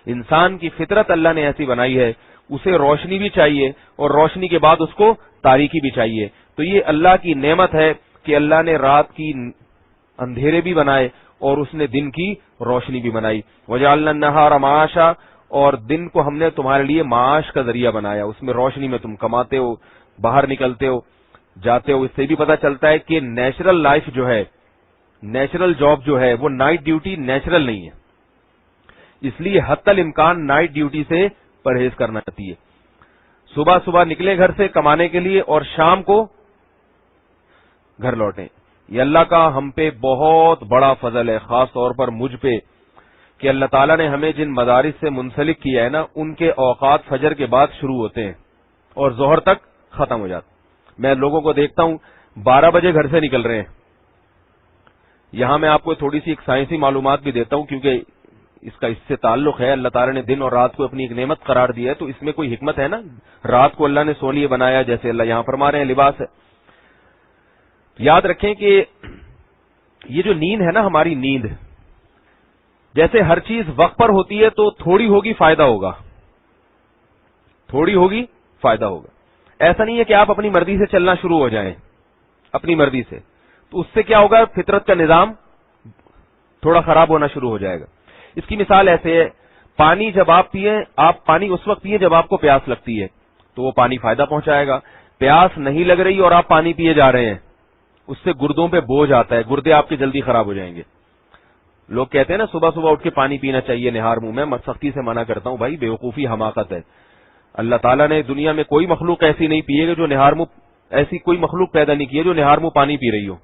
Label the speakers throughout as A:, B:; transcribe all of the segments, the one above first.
A: انسان کی فطرت اللہ نے ایسی بنائی ہے، اسے روشنی بھی چاہیے اور روشنی کے بعد اس کو تاریکی بھی چاہیے. تو یہ اللہ کی نعمت ہے کہ اللہ نے رات کی اندھیرے بھی بنائے اور اس نے دن کی روشنی بھی بنائی. وجعلنا النہار معاشا، اور دن کو ہم نے تمہارے لیے معاش کا ذریعہ بنایا، اس میں روشنی میں تم کماتے ہو، باہر نکلتے ہو، جاتے ہو. اس سے بھی پتہ چلتا ہے کہ نیچرل لائف جو ہے، نیچرل جاب جو ہے، وہ نائٹ ڈیوٹی نیچرل نہیں ہے. اس لیے حتی الامکان نائٹ ڈیوٹی سے پرہیز کرنا چاہیے. صبح صبح نکلے گھر سے کمانے کے لیے اور شام کو گھر لوٹیں. یہ اللہ کا ہم پہ بہت بڑا فضل ہے، خاص طور پر مجھ پہ، کہ اللہ تعالیٰ نے ہمیں جن مدارس سے منسلک کیا ہے نا، ان کے اوقات فجر کے بعد شروع ہوتے ہیں اور ظہر تک ختم ہو جاتے. میں لوگوں کو دیکھتا ہوں 12 بجے گھر سے نکل رہے ہیں. یہاں میں آپ کو تھوڑی سی ایک سائنسی معلومات بھی دیتا ہوں، کیونکہ اس سے تعلق ہے. اللہ تعالیٰ نے دن اور رات کو اپنی ایک نعمت قرار دیا ہے، تو اس میں کوئی حکمت ہے نا. رات کو اللہ نے سونے لیے بنایا، جیسے اللہ یہاں فرما رہے ہیں لباس ہے. یاد رکھیں کہ یہ جو نیند ہے نا، ہماری نیند، جیسے ہر چیز وقت پر ہوتی ہے تو تھوڑی ہوگی فائدہ ہوگا، تھوڑی ہوگی فائدہ ہوگا. ایسا نہیں ہے کہ آپ اپنی مرضی سے چلنا شروع ہو جائیں اپنی مرضی سے، تو اس سے کیا ہوگا، فطرت کا نظام تھوڑا خراب ہونا شروع ہو جائے گا. اس کی مثال ایسے ہے، پانی جب آپ پیئیں، آپ پانی اس وقت پیئیں جب آپ کو پیاس لگتی ہے، تو وہ پانی فائدہ پہنچائے گا. پیاس نہیں لگ رہی اور آپ پانی پیے جا رہے ہیں، اس سے گردوں پہ بوجھ آتا ہے، گردے آپ کے جلدی خراب ہو جائیں گے. لوگ کہتے ہیں نا صبح صبح اٹھ کے پانی پینا چاہیے نہار منہ میں، سختی سے منع کرتا ہوں بھائی، بیوقوفی حماقت ہے. اللہ تعالیٰ نے دنیا میں کوئی مخلوق ایسی نہیں پیے گا جو نہار منہ، ایسی کوئی مخلوق پیدا نہیں کی ہے جو نہار منہ پانی پی رہی ہو.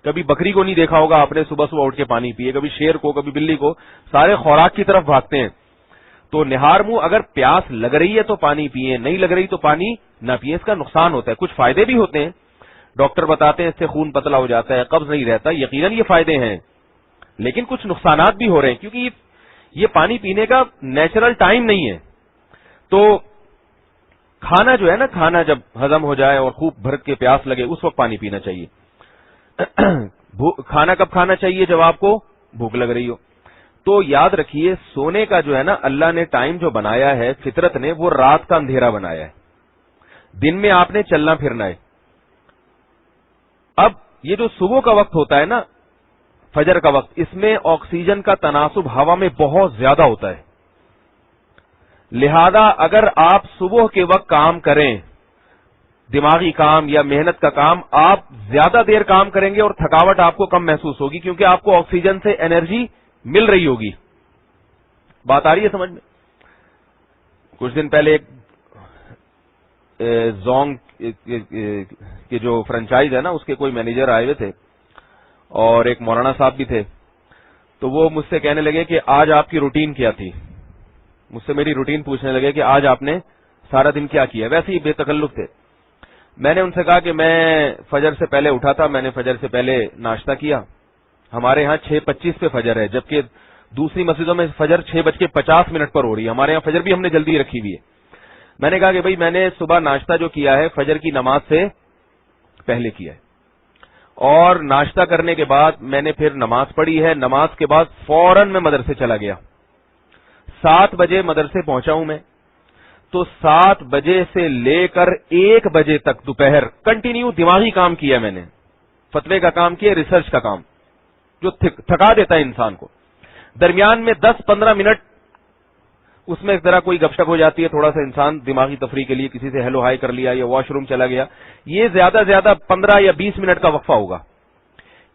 A: کبھی بکری کو نہیں دیکھا ہوگا آپ نے صبح صبح اٹھ کے پانی پیے، کبھی شیر کو، کبھی بلی کو، سارے خوراک کی طرف بھاگتے ہیں. تو نہار منہ اگر پیاس لگ رہی ہے تو پانی پیئیں، نہیں لگ رہی تو پانی نہ پیئیں. اس کا نقصان ہوتا ہے، کچھ فائدے بھی ہوتے ہیں. ڈاکٹر بتاتے ہیں اس سے خون پتلا ہو جاتا ہے، قبض نہیں رہتا، یقیناً یہ فائدے ہیں، لیکن کچھ نقصانات بھی ہو رہے ہیں، کیونکہ یہ پانی پینے کا نیچرل ٹائم نہیں ہے. تو کھانا جو ہے نا، کھانا جب ہضم ہو جائے اور خوب بھر کے پیاس لگے، اس وقت پانی پینا چاہیے. کھانا کب کھانا چاہیے؟ جب آپ کو بھوک لگ رہی ہو. تو یاد رکھیے، سونے کا جو ہے نا اللہ نے ٹائم جو بنایا ہے، فطرت نے، وہ رات کا اندھیرا بنایا ہے. دن میں آپ نے چلنا پھرنا ہے. اب یہ جو صبح کا وقت ہوتا ہے نا، فجر کا وقت، اس میں آکسیجن کا تناسب ہوا میں بہت زیادہ ہوتا ہے. لہذا اگر آپ صبح کے وقت کام کریں، دماغی کام یا محنت کا کام، آپ زیادہ دیر کام کریں گے اور تھکاوٹ آپ کو کم محسوس ہوگی، کیونکہ آپ کو آکسیجن سے انرجی مل رہی ہوگی. بات آ رہی ہے سمجھ میں؟ کچھ دن پہلے ایک زونگ کے جو فرنچائز ہے نا، اس کے کوئی مینیجر آئے ہوئے تھے اور ایک مولانا صاحب بھی تھے. تو وہ مجھ سے کہنے لگے کہ آج آپ کی روٹین کیا تھی. مجھ سے میری روٹین پوچھنے لگے کہ آج آپ نے سارا دن کیا کیا. ویسے ہی بے تکلف تھے. میں نے ان سے کہا کہ میں فجر سے پہلے اٹھا تھا، میں نے فجر سے پہلے ناشتہ کیا. ہمارے ہاں 6:25 پہ فجر ہے، جبکہ دوسری مسجدوں میں فجر 6:50 پر ہو رہی ہے. ہمارے یہاں فجر بھی ہم نے جلدی رکھی ہوئی ہے. میں نے کہا کہ بھائی میں نے صبح ناشتہ جو کیا ہے فجر کی نماز سے پہلے کیا ہے، اور ناشتہ کرنے کے بعد میں نے پھر نماز پڑھی ہے. نماز کے بعد فوراً میں مدرسے چلا گیا. 7 بجے مدرسے پہنچا ہوں میں. تو 7 بجے سے لے کر 1 بجے تک دوپہر کنٹینیو دماغی کام کیا میں نے، فتوے کا کام کیا، ریسرچ کا کام، جو تھکا دیتا ہے انسان کو. درمیان میں 10-15 منٹ اس میں ذرا کوئی گپ شپ ہو جاتی ہے، تھوڑا سا انسان دماغی تفریح کے لیے کسی سے ہیلو ہائی کر لیا یا واش روم چلا گیا. یہ زیادہ سے زیادہ 15 یا 20 منٹ کا وقفہ ہوگا.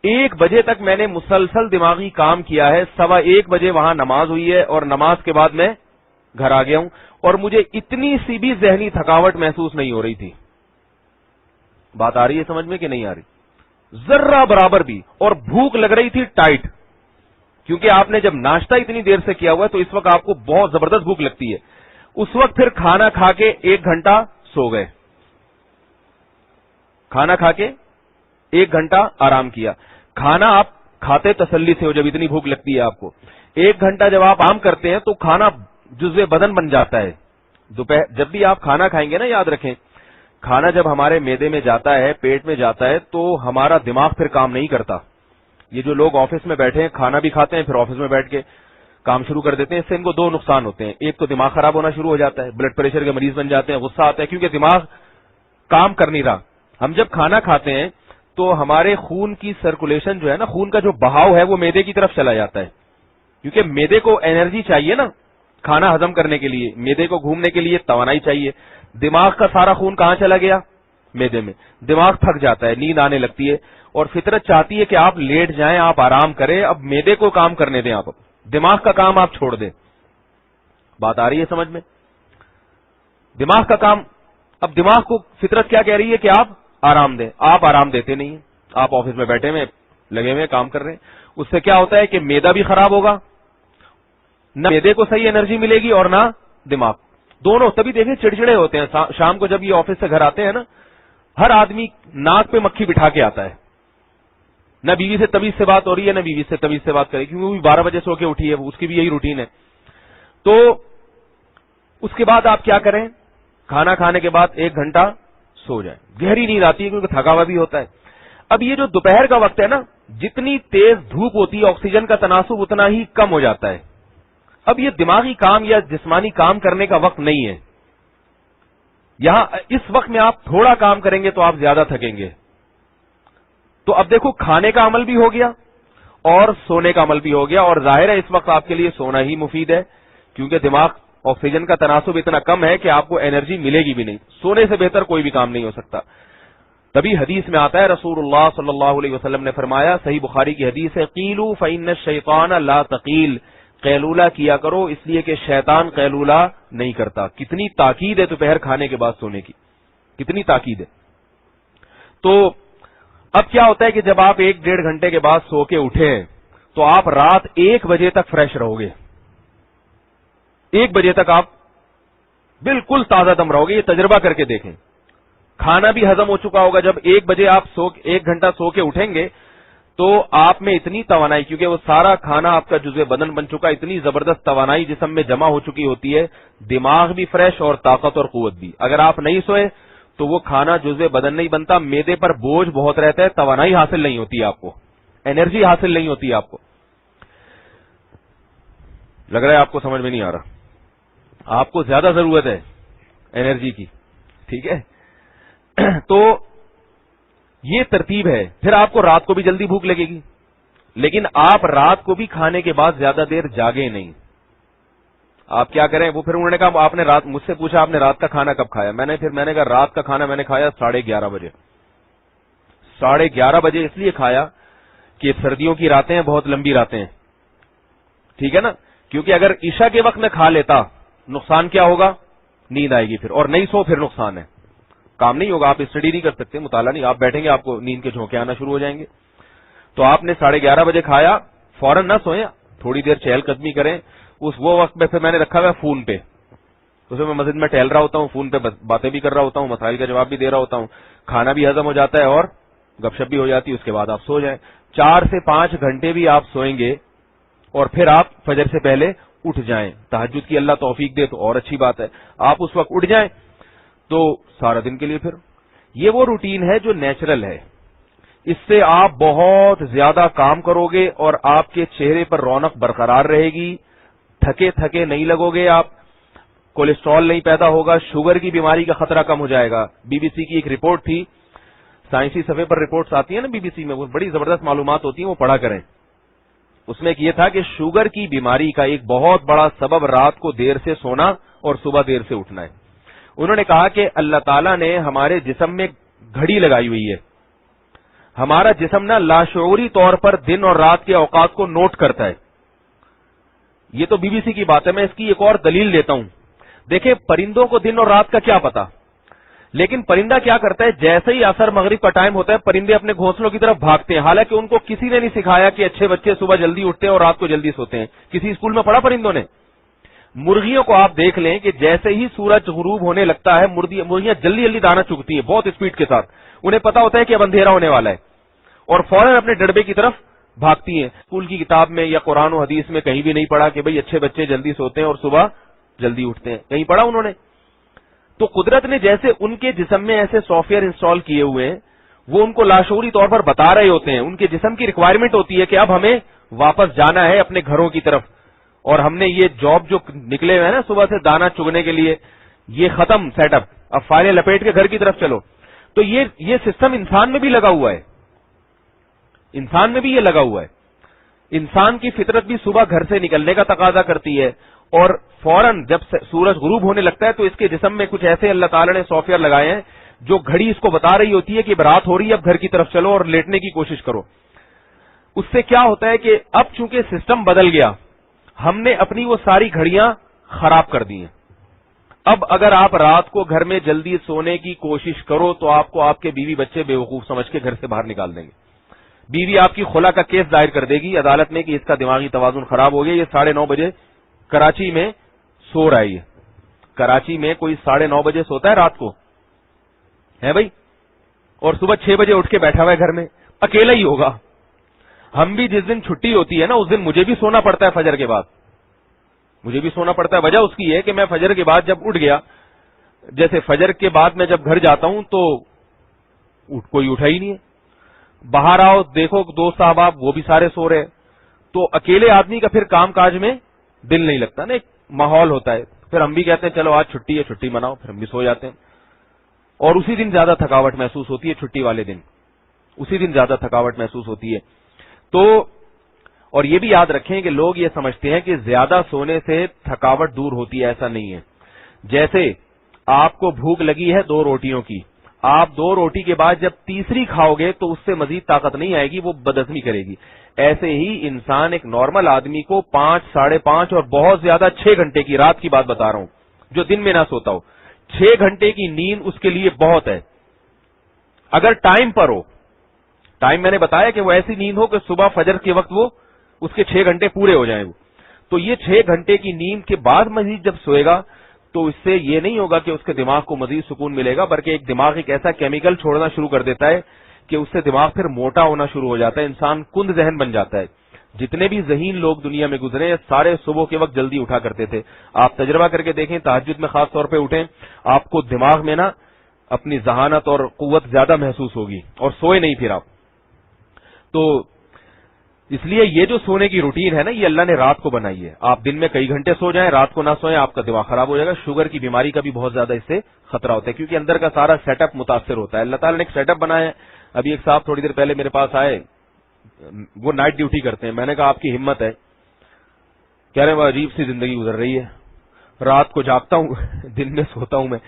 A: 1 بجے تک میں نے مسلسل دماغی کام کیا ہے. 1:15 بجے وہاں نماز ہوئی ہے اور نماز کے بعد میں گھر آ گیا ہوں، اور مجھے اتنی سی بھی ذہنی تھکاوٹ محسوس نہیں ہو رہی تھی. بات آ رہی ہے سمجھ میں کہ نہیں آ رہی؟ ذرہ برابر بھی. اور بھوک لگ رہی تھی ٹائٹ، کیونکہ آپ نے جب ناشتہ اتنی دیر سے کیا ہوا ہے تو اس وقت آپ کو بہت زبردست بھوک لگتی ہے. اس وقت پھر کھانا کھا کے 1 گھنٹہ سو گئے، کھانا کھا کے 1 گھنٹہ آرام کیا. کھانا آپ کھاتے تسلی سے ہو جب اتنی بھوک لگتی ہے آپ کو. 1 گھنٹہ جب آپ آرام کرتے ہیں تو کھانا جزو بدن بن جاتا ہے. دوپہر جب بھی آپ کھانا کھائیں گے نا، یاد رکھیں، کھانا جب ہمارے معدے میں جاتا ہے، پیٹ میں جاتا ہے، تو ہمارا دماغ پھر کام نہیں کرتا. یہ جو لوگ آفس میں بیٹھے ہیں، کھانا بھی کھاتے ہیں، پھر آفس میں بیٹھ کے کام شروع کر دیتے ہیں. اس سے ان کو دو نقصان ہوتے ہیں. ایک تو دماغ خراب ہونا شروع ہو جاتا ہے, بلڈ پریشر کے مریض بن جاتے ہیں, غصہ آتا ہے کیونکہ دماغ کام کر نہیں رہا. ہم جب کھانا کھاتے ہیں تو ہمارے خون کی سرکولیشن جو ہے نا, خون کا جو بہاؤ ہے وہ میدے کی طرف چلا جاتا ہے, کیونکہ میدے کو انرجی چاہیے نا کھانا ہضم کرنے کے لیے, میدے کو گھومنے کے لیے توانائی چاہیے. دماغ کا سارا خون کہاں چلا گیا؟ میدے میں. دماغ تھک جاتا ہے, نیند آنے لگتی ہے, اور فطرت چاہتی ہے کہ آپ لیٹ جائیں, آپ آرام کریں. اب میدے کو کام کرنے دیں, آپ دماغ کا کام آپ چھوڑ دیں. بات آ رہی ہے سمجھ میں؟ دماغ کا کام, اب دماغ کو فطرت کیا کہہ رہی ہے کہ آپ آرام دیں, آپ آرام دیتے نہیں ہیں. آپ آفس میں بیٹھے ہوئے لگے ہوئے کام کر رہے ہیں. اس سے کیا ہوتا ہے کہ میدا بھی خراب ہوگا, نہ میدے کو صحیح انرجی ملے گی اور نہ دماغ, دونوں. تبھی دیکھیں چڑچڑے ہوتے ہیں شام کو جب یہ آفس سے گھر آتے ہیں نا, ہر آدمی ناک پہ مکھی بٹھا کے آتا ہے. نہ بیوی سے تمیز سے بات ہو رہی ہے, نہ بیوی سے تمیز سے بات کرے, کیونکہ وہ بھی 12 بجے سو کے اٹھی ہے, اس کی بھی یہی روٹین ہے. تو اس کے بعد آپ کیا کریں؟ کھانا کھانے کے بعد 1 گھنٹہ سو جائیں. گہری نیند آتی ہے کیونکہ تھکا ہوا بھی ہوتا ہے. اب یہ جو دوپہر کا وقت ہے نا, جتنی تیز دھوپ ہوتی ہے آکسیجن کا تناسب اتنا ہی کم ہو جاتا ہے. اب یہ دماغی کام یا جسمانی کام کرنے کا وقت نہیں ہے. یہاں اس وقت میں آپ تھوڑا کام کریں گے تو آپ زیادہ تھکیں گے. تو اب دیکھو, کھانے کا عمل بھی ہو گیا اور سونے کا عمل بھی ہو گیا, اور ظاہر ہے اس وقت آپ کے لیے سونا ہی مفید ہے, کیونکہ دماغ آکسیجن کا تناسب اتنا کم ہے کہ آپ کو انرجی ملے گی بھی نہیں. سونے سے بہتر کوئی بھی کام نہیں ہو سکتا. تبھی حدیث میں آتا ہے, رسول اللہ صلی اللہ علیہ وسلم نے فرمایا, صحیح بخاری کی حدیث ہے, قیلوا فإن الشیطان لا تقیل, قیلولہ کیا کرو اس لیے کہ شیطان قیلولہ نہیں کرتا. کتنی تاکید ہے دوپہر کھانے کے بعد سونے کی, کتنی تاکید ہے. تو اب کیا ہوتا ہے کہ جب آپ 1-1.5 گھنٹے کے بعد سو کے اٹھے تو آپ رات 1 بجے تک فریش رہو گے. 1 بجے تک آپ بالکل تازہ دم رہو گے. یہ تجربہ کر کے دیکھیں. کھانا بھی ہضم ہو چکا ہوگا. جب 1 بجے آپ 1 گھنٹہ سو کے اٹھیں گے تو آپ میں اتنی توانائی, کیونکہ وہ سارا کھانا آپ کا جزو بدن بن چکا, اتنی زبردست توانائی جسم میں جمع ہو چکی ہوتی ہے, دماغ بھی فریش اور طاقت اور قوت بھی. اگر آپ نہیں سوئے تو وہ کھانا جزو بدن نہیں بنتا, میدے پر بوجھ بہت رہتا ہے, توانائی حاصل نہیں ہوتی آپ کو, انرجی حاصل نہیں ہوتی آپ کو. لگ رہا ہے آپ کو سمجھ میں نہیں آ رہا. آپ کو زیادہ ضرورت ہے انرجی کی, ٹھیک ہے. تو یہ ترتیب ہے. پھر آپ کو رات کو بھی جلدی بھوک لگے گی, لیکن آپ رات کو بھی کھانے کے بعد زیادہ دیر جاگے نہیں. آپ کیا کریں؟ وہ پھر انہوں نے کہا, آپ نے رات مجھ سے پوچھا آپ نے رات کا کھانا کب کھایا؟ میں نے کہا رات کا کھانا میں نے کھایا 11:30 بجے. 11:30 بجے اس لیے کھایا کہ سردیوں کی راتیں ہیں, بہت لمبی راتیں ہیں, ٹھیک ہے نا. کیونکہ اگر عشاء کے وقت میں کھا لیتا, نقصان کیا ہوگا؟ نیند آئے گی پھر, اور نہیں سو پھر نقصان ہے, کام نہیں ہوگا, آپ اسٹڈی نہیں کر سکتے, مطالعہ نہیں, آپ بیٹھیں گے آپ کو نیند کے جھونکے آنا شروع ہو جائیں گے. تو آپ نے 11:30 بجے کھایا, فوراً نہ سوئیں, تھوڑی دیر چہل قدمی کریں. وہ وقت میں پھر میں نے رکھا ہوا فون پہ, اسے میں مسجد میں ٹہل رہا ہوتا ہوں, فون پہ باتیں بھی کر رہا ہوتا ہوں, مسائل کا جواب بھی دے رہا ہوتا ہوں, کھانا بھی ہضم ہو جاتا ہے اور گپ شپ بھی ہو جاتی ہے. اس کے بعد آپ سو جائیں. 4 سے 5 گھنٹے بھی آپ سوئیں گے اور پھر آپ فجر سے پہلے اٹھ جائیں. تہجد کی اللہ توفیق دے تو اور اچھی بات ہے, آپ اس وقت اٹھ جائیں تو سارا دن کے لیے پھر یہ وہ روٹین ہے جو نیچرل ہے. اس سے آپ بہت زیادہ کام کرو گے اور آپ کے چہرے پر رونق برقرار رہے گی, تھکے تھکے نہیں لگو گے آپ, کولیسٹرول نہیں پیدا ہوگا, شوگر کی بیماری کا خطرہ کم ہو جائے گا. بی بی سی کی ایک رپورٹ تھی, سائنسی صفحے پر رپورٹس آتی ہیں نا بی بی سی میں, وہ بڑی زبردست معلومات ہوتی ہیں, وہ پڑھا کریں. اس میں یہ تھا کہ شوگر کی بیماری کا ایک بہت بڑا سبب رات کو دیر سے سونا اور صبح دیر سے اٹھنا ہے. انہوں نے کہا کہ اللہ تعالیٰ نے ہمارے جسم میں گھڑی لگائی ہوئی ہے. ہمارا جسم نا لاشعوری طور پر دن اور رات کے اوقات کو نوٹ کرتا ہے. یہ تو بی بی سی کی بات ہے, میں اس کی ایک اور دلیل دیتا ہوں. دیکھیں, پرندوں کو دن اور رات کا کیا پتا, لیکن پرندہ کیا کرتا ہے, جیسے ہی عصر مغرب کا ٹائم ہوتا ہے پرندے اپنے گھونسلوں کی طرف بھاگتے ہیں. حالانکہ ان کو کسی نے نہیں سکھایا کہ اچھے بچے صبح جلدی اٹھتے ہیں اور رات کو جلدی سوتے ہیں. کسی اسکول میں پڑھا پرندوں نے؟ مرغیوں کو آپ دیکھ لیں کہ جیسے ہی سورج غروب ہونے لگتا ہے مرغیاں جلدی جلدی دانا چگتی ہیں بہت اسپیڈ کے ساتھ. انہیں پتا ہوتا ہے کہ اب اندھیرا ہونے والا ہے اور فوراً اپنے ڈڑبے کی طرف بھاگتی ہیں. اسکول کی کتاب میں یا قرآن و حدیث میں کہیں بھی نہیں پڑھا کہ بھئی اچھے بچے جلدی سوتے ہیں اور صبح جلدی اٹھتے ہیں, کہیں پڑھا انہوں نے؟ تو قدرت نے جیسے ان کے جسم میں ایسے سافٹ ویئر انسٹال کیے ہوئے ہیں, وہ ان کو لاشعوری طور پر بتا رہے ہوتے ہیں. ان کے جسم کی ریکوائرمنٹ ہوتی ہے کہ اب ہمیں واپس جانا ہے اپنے گھروں کی طرف, اور ہم نے یہ جاب جو نکلے ہوئے ہیں نا صبح سے دانا چگنے کے لیے، یہ ختم سیٹ اپ، اب فائلیں لپیٹ کے گھر کی طرف چلو. تو یہ سسٹم انسان میں بھی لگا ہوا ہے، انسان میں بھی یہ لگا ہوا ہے. انسان کی فطرت بھی صبح گھر سے نکلنے کا تقاضا کرتی ہے، اور فوراً جب سورج غروب ہونے لگتا ہے تو اس کے جسم میں کچھ ایسے اللہ تعالیٰ نے سافٹ ویئر لگائے ہیں جو گھڑی اس کو بتا رہی ہوتی ہے کہ رات ہو رہی ہے، اب گھر کی طرف چلو اور لیٹنے کی کوشش کرو. اس سے کیا ہوتا ہے کہ اب چونکہ سسٹم بدل گیا، ہم نے اپنی وہ ساری گھڑیاں خراب کر دی ہیں. اب اگر آپ رات کو گھر میں جلدی سونے کی کوشش کرو تو آپ کو آپ کے بیوی بچے بیوقوف سمجھ کے گھر سے باہر نکال دیں گے. بیوی آپ کی خلا کا کیس دائر کر دے گی عدالت میں کہ اس کا دماغی توازن خراب ہو گیا، یہ 9:30 بجے کراچی میں سو رہا ہے. کراچی میں کوئی 9:30 بجے سوتا ہے رات کو ہے بھائی، اور صبح 6 بجے اٹھ کے بیٹھا ہوا ہے گھر میں، اکیلا ہی ہوگا. ہم بھی جس دن چھٹی ہوتی ہے نا اس دن مجھے بھی سونا پڑتا ہے فجر کے بعد، مجھے بھی سونا پڑتا ہے. وجہ اس کی ہے کہ میں فجر کے بعد جب اٹھ گیا، جیسے فجر کے بعد میں جب گھر جاتا ہوں تو کوئی اٹھا ہی نہیں ہے. باہر آؤ دیکھو دوست احباب وہ بھی سارے سو رہے، تو اکیلے آدمی کا پھر کام کاج میں دل نہیں لگتا نا، ایک ماحول ہوتا ہے. پھر ہم بھی کہتے ہیں چلو آج چھٹی ہے، چھٹی مناؤ، پھر ہم بھی سو جاتے ہیں. اور اسی دن زیادہ تھکاوٹ محسوس ہوتی ہے، چھٹی والے دن اسی دن زیادہ تھکاوٹ محسوس ہوتی ہے. تو اور یہ بھی یاد رکھیں کہ لوگ یہ سمجھتے ہیں کہ زیادہ سونے سے تھکاوٹ دور ہوتی ہے، ایسا نہیں ہے. جیسے آپ کو بھوک لگی ہے 2 روٹیوں کی، آپ 2 روٹی کے بعد جب تیسری کھاؤ گے تو اس سے مزید طاقت نہیں آئے گی، وہ بدہضمی کرے گی. ایسے ہی انسان ایک نارمل آدمی کو 5، 5.5 اور بہت زیادہ 6 گھنٹے کی، رات کی بات بتا رہا ہوں، جو دن میں نہ سوتا ہو، 6 گھنٹے کی نیند اس کے لیے بہت ہے. اگر ٹائم پر ہو، ٹائم میں نے بتایا کہ وہ ایسی نیند ہو کہ صبح فجر کے وقت وہ اس کے 6 گھنٹے پورے ہو جائیں. وہ تو یہ 6 گھنٹے کی نیند کے بعد مزید جب سوئے گا تو اس سے یہ نہیں ہوگا کہ اس کے دماغ کو مزید سکون ملے گا، بلکہ ایک دماغ ایک ایسا کیمیکل چھوڑنا شروع کر دیتا ہے کہ اس سے دماغ پھر موٹا ہونا شروع ہو جاتا ہے، انسان کند ذہن بن جاتا ہے. جتنے بھی ذہین لوگ دنیا میں گزرے سارے صبح کے وقت جلدی اٹھا کرتے تھے. آپ تجربہ کر کے دیکھیں، تہجد میں خاص طور پہ اٹھیں، آپ کو دماغ میں نا اپنی ذہانت اور قوت زیادہ محسوس ہوگی، اور سوئے نہیں پھر آپ. تو اس لیے یہ جو سونے کی روٹین ہے نا، یہ اللہ نے رات کو بنائی ہے. آپ دن میں کئی گھنٹے سو جائیں، رات کو نہ سوئیں، آپ کا دماغ خراب ہو جائے گا. شوگر کی بیماری کا بھی بہت زیادہ اس سے خطرہ ہوتا ہے، کیونکہ اندر کا سارا سیٹ اپ متاثر ہوتا ہے. اللہ تعالیٰ نے ایک سیٹ اپ بنایا ہے. ابھی ایک صاحب تھوڑی دیر پہلے میرے پاس آئے، وہ نائٹ ڈیوٹی کرتے ہیں. میں نے کہا آپ کی ہمت ہے، کہہ رہے ہیں وہ عجیب سی زندگی گزر رہی ہے، رات کو جاگتا ہوں دن میں سوتا ہوں میں.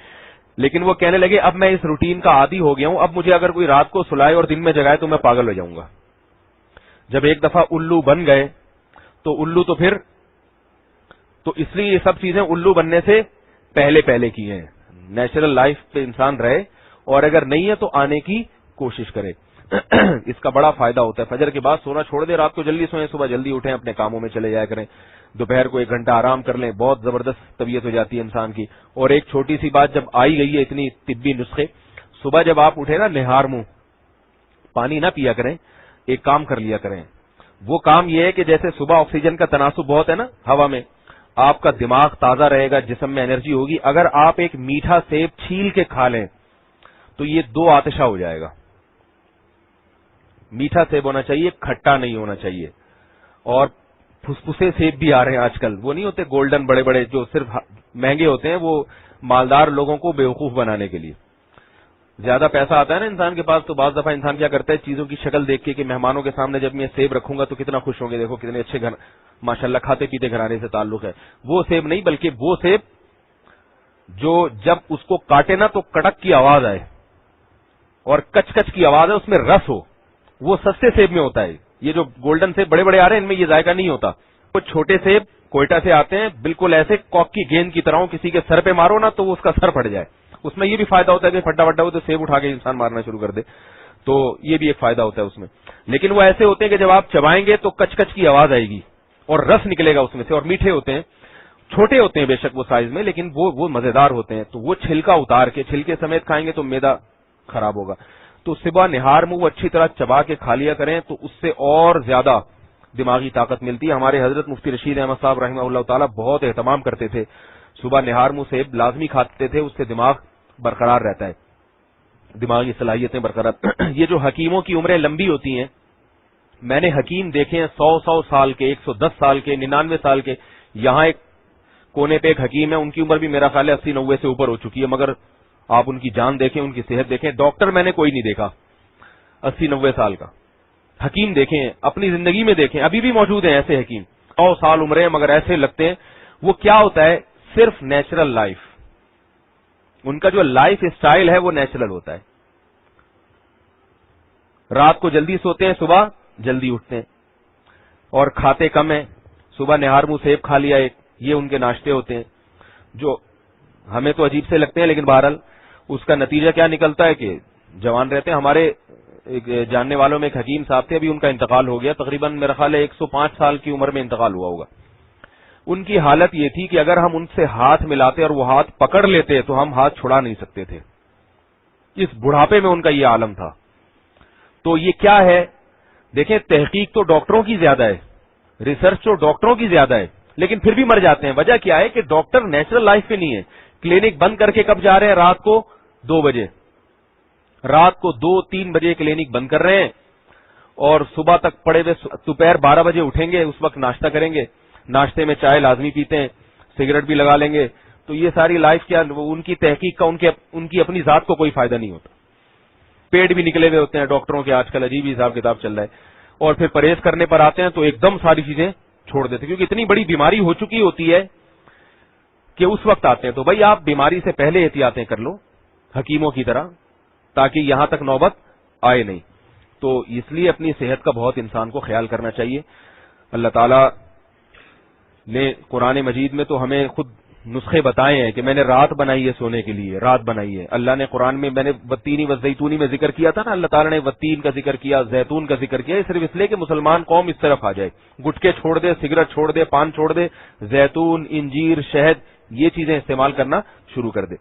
A: لیکن وہ کہنے لگے اب میں اس روٹین کا عادی ہو گیا ہوں، اب مجھے اگر کوئی رات کو سلائے اور دن میں جگائے تو میں پاگل ہو جاؤں گا. جب ایک دفعہ الو بن گئے تو الو تو پھر تو اس لیے یہ سب چیزیں الو بننے سے پہلے کی ہیں. نیچرل لائف پہ انسان رہے، اور اگر نہیں ہے تو آنے کی کوشش کرے. اس کا بڑا فائدہ ہوتا ہے. فجر کے بعد سونا چھوڑ دیں، رات کو جلدی سوئیں، صبح جلدی اٹھیں، اپنے کاموں میں چلے جایا کریں. دوپہر کو 1 گھنٹہ آرام کر لیں، بہت زبردست طبیعت ہو جاتی ہے انسان کی. اور ایک چھوٹی سی بات جب آئی گئی ہے اتنی طبی نسخے، صبح جب آپ اٹھیں نا نہار منہ پانی نہ پیا کریں، ایک کام کر لیا کریں. وہ کام یہ ہے کہ جیسے صبح آکسیجن کا تناسب بہت ہے نا ہوا میں، آپ کا دماغ تازہ رہے گا، جسم میں انرجی ہوگی. اگر آپ ایک میٹھا سیب چھیل کے کھا لیں تو یہ 2 آتشہ ہو جائے گا. میٹھا سیب ہونا چاہیے، کھٹا نہیں ہونا چاہیے. اور پھسپھسے سیب بھی آ رہے ہیں آج کل، وہ نہیں ہوتے گولڈن بڑے بڑے جو صرف مہنگے ہوتے ہیں، وہ مالدار لوگوں کو بیوقوف بنانے کے لیے. زیادہ پیسہ آتا ہے نا انسان کے پاس تو بعض دفعہ انسان کیا کرتا ہے، چیزوں کی شکل دیکھ کے کہ مہمانوں کے سامنے جب میں سیب رکھوں گا تو کتنا خوش ہوں گے، دیکھو کتنے اچھے گھر ماشاءاللہ کھاتے پیتے گھرانے سے تعلق ہے. وہ سیب نہیں، بلکہ وہ سیب جو جب اس کو کاٹے نا تو کڑک کی آواز آئے اور کچ کچ کی آواز ہے، اس میں رس ہو، وہ سستے سیب میں ہوتا ہے. یہ جو گولڈن سیب بڑے بڑے آ رہے ہیں ان میں یہ ذائقہ نہیں ہوتا. وہ چھوٹے سیب کوئٹہ سے آتے ہیں، بالکل ایسے کاک کی گیند کی طرح ہو، کسی کے سر پہ مارو نا تو وہ اس کا سر پھٹ جائے. اس میں یہ بھی فائدہ ہوتا ہے کہ پھٹا ہو تو سیب اٹھا کے انسان مارنا شروع کر دے، تو یہ بھی ایک فائدہ ہوتا ہے اس میں. لیکن وہ ایسے ہوتے ہیں کہ جب آپ چبائیں گے تو کچ کچ کی آواز آئے گی اور رس نکلے گا اس میں سے، اور میٹھے ہوتے ہیں، چھوٹے ہوتے ہیں بے شک وہ سائز میں، لیکن وہ مزیدار ہوتے ہیں. تو وہ چھلکا اتار کے چھلکے سمیت کھائیں گے تو معدہ خراب ہوگا. تو صبح نہار منہ وہ اچھی طرح چبا کے کھا لیا کریں تو اس سے اور زیادہ دماغی طاقت ملتی ہے. ہمارے حضرت مفتی رشید احمد صاحب رحمہ اللہ تعالیٰ بہت اہتمام کرتے تھے، صبح نہار منہ سیب لازمی کھاتے تھے، اس سے دماغ برقرار رہتا ہے، دماغی صلاحیتیں برقرار. یہ جو حکیموں کی عمریں لمبی ہوتی ہیں، میں نے حکیم دیکھے ہیں 100 سال کے، 110 سال کے، 99 سال کے. یہاں ایک کونے پہ ایک حکیم ہے، ان کی عمر بھی میرا خیال ہے 80-90 سے اوپر ہو چکی ہے، مگر آپ ان کی جان دیکھیں، ان کی صحت دیکھیں، ڈاکٹر میں نے کوئی نہیں دیکھا 80-90 سال کا۔ حکیم دیکھیں، اپنی زندگی میں دیکھیں، ابھی بھی موجود ہیں ایسے حکیم، 100 سال عمر ہیں مگر ایسے لگتے ہیں۔ وہ کیا ہوتا ہے؟ صرف نیچرل لائف، ان کا جو لائف اسٹائل ہے وہ نیچرل ہوتا ہے۔ رات کو جلدی سوتے ہیں، صبح جلدی اٹھتے ہیں، اور کھاتے کم ہیں، صبح نہار منہ سیب کھا لیا ایک، یہ ان کے ناشتے ہوتے ہیں، جو ہمیں تو عجیب سے لگتے ہیں، لیکن بہرحال اس کا نتیجہ کیا نکلتا ہے کہ جوان رہتے ہیں۔ ہمارے ایک جاننے والوں میں ایک حکیم صاحب تھے، ابھی ان کا انتقال ہو گیا، تقریباً میرا خیال ہے 105 سال کی عمر میں انتقال ہوا ہوگا۔ ان کی حالت یہ تھی کہ اگر ہم ان سے ہاتھ ملاتے اور وہ ہاتھ پکڑ لیتے تو ہم ہاتھ چھڑا نہیں سکتے تھے، اس بڑھاپے میں ان کا یہ عالم تھا۔ تو یہ کیا ہے؟ دیکھیں، تحقیق تو ڈاکٹروں کی زیادہ ہے، ریسرچ تو ڈاکٹروں کی زیادہ ہے، لیکن پھر بھی مر جاتے ہیں۔ وجہ کیا ہے کہ ڈاکٹر نیچرل لائف پہ نہیں ہے۔ کلینک بند کر کے کب جا رہے ہیں؟ رات کو 2 بجے، رات کو 2-3 بجے کلینک بند کر رہے ہیں، اور صبح تک پڑے ہوئے، دوپہر 12 بجے اٹھیں گے، اس وقت ناشتہ کریں گے، ناشتے میں چائے لازمی پیتے ہیں، سگریٹ بھی لگا لیں گے۔ تو یہ ساری لائف کیا، ان کی تحقیق کا ان کی اپنی ذات کو کوئی فائدہ نہیں ہوتا۔ پیٹ بھی نکلے ہوئے ہوتے ہیں ڈاکٹروں کے، آج کل عجیب حساب کتاب چل رہا ہے، اور پھر پرہیز کرنے پر آتے ہیں تو ایک دم ساری چیزیں چھوڑ دیتے ہیں، کیونکہ اتنی بڑی بیماری ہو چکی ہوتی ہے کہ اس وقت آتے ہیں۔ تو بھائی آپ بیماری سے پہلے احتیاطیں کر لو حکیموں کی طرح، تاکہ یہاں تک نوبت آئے نہیں۔ تو اس لیے اپنی صحت کا بہت انسان کو خیال کرنا چاہیے۔ اللہ تعالیٰ نے قرآن مجید میں تو ہمیں خود نسخے بتائے ہیں کہ میں نے رات بنائی ہے سونے کے لیے، رات بنائی ہے۔ اللہ نے قرآن میں، میں نے والتین والزیتون میں ذکر کیا تھا نا، اللہ تعالیٰ نے والتین کا ذکر کیا، زیتون کا ذکر کیا، صرف اس لیے کہ مسلمان قوم اس طرف آ جائے، گٹکے چھوڑ دے، سگریٹ چھوڑ دے، پان چھوڑ دے، زیتون، انجیر، شہد، یہ چیزیں استعمال کرنا شروع کر دے۔